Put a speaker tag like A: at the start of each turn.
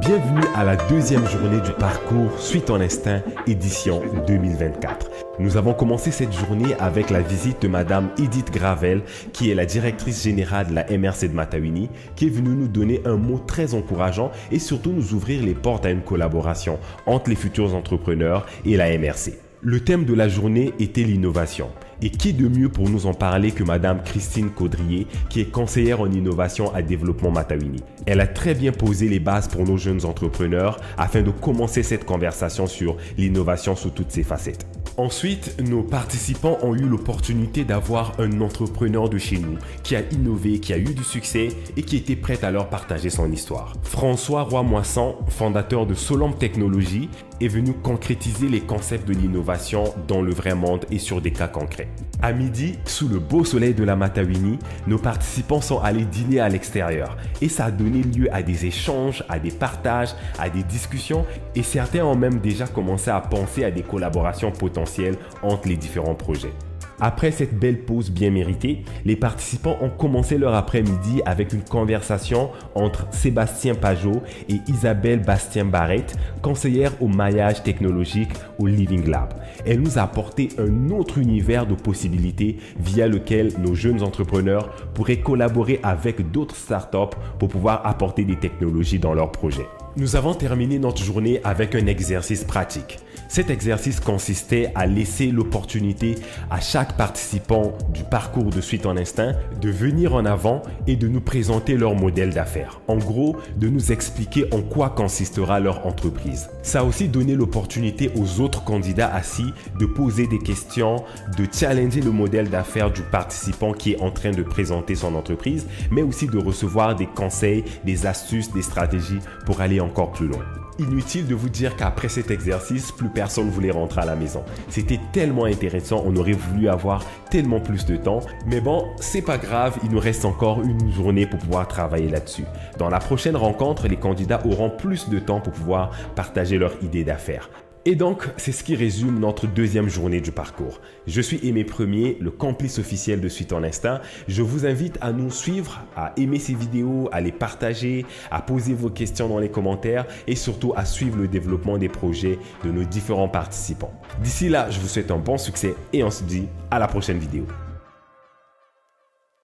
A: Bienvenue à la deuxième journée du parcours Suis ton instinct édition 2024. Nous avons commencé cette journée avec la visite de Madame Edith Gravel, qui est la directrice générale de la MRC de Matawini, qui est venue nous donner un mot très encourageant et surtout nous ouvrir les portes à une collaboration entre les futurs entrepreneurs et la MRC. Le thème de la journée était l'innovation. Et qui de mieux pour nous en parler que Madame Christine Caudrier, qui est conseillère en innovation à développement Matawini. Elle a très bien posé les bases pour nos jeunes entrepreneurs afin de commencer cette conversation sur l'innovation sous toutes ses facettes. Ensuite, nos participants ont eu l'opportunité d'avoir un entrepreneur de chez nous qui a innové, qui a eu du succès et qui était prêt à leur partager son histoire. François Roy-Moisson, fondateur de Solomb Technologies, est venu concrétiser les concepts de l'innovation dans le vrai monde et sur des cas concrets. À midi, sous le beau soleil de la Matawini, nos participants sont allés dîner à l'extérieur et ça a donné lieu à des échanges, à des partages, à des discussions et certains ont même déjà commencé à penser à des collaborations potentielles entre les différents projets. Après cette belle pause bien méritée, les participants ont commencé leur après-midi avec une conversation entre Sébastien Pajot et Isabelle Bastien-Barrette, conseillère au maillage technologique au Living Lab. Elle nous a apporté un autre univers de possibilités via lequel nos jeunes entrepreneurs pourraient collaborer avec d'autres startups pour pouvoir apporter des technologies dans leurs projets. Nous avons terminé notre journée avec un exercice pratique. Cet exercice consistait à laisser l'opportunité à chaque participant du parcours de Suis ton instinct de venir en avant et de nous présenter leur modèle d'affaires. En gros, de nous expliquer en quoi consistera leur entreprise. Ça a aussi donné l'opportunité aux autres candidats assis de poser des questions, de challenger le modèle d'affaires du participant qui est en train de présenter son entreprise, mais aussi de recevoir des conseils, des astuces, des stratégies pour aller encore plus loin. Inutile de vous dire qu'après cet exercice, plus personne ne voulait rentrer à la maison. C'était tellement intéressant, on aurait voulu avoir tellement plus de temps. Mais bon, c'est pas grave, il nous reste encore une journée pour pouvoir travailler là-dessus. Dans la prochaine rencontre, les candidats auront plus de temps pour pouvoir partager leurs idées d'affaires. Et donc, c'est ce qui résume notre deuxième journée du parcours. Je suis Aimé Premier, le complice officiel de Suis ton instinct. Je vous invite à nous suivre, à aimer ces vidéos, à les partager, à poser vos questions dans les commentaires et surtout à suivre le développement des projets de nos différents participants. D'ici là, je vous souhaite un bon succès et on se dit à la prochaine vidéo.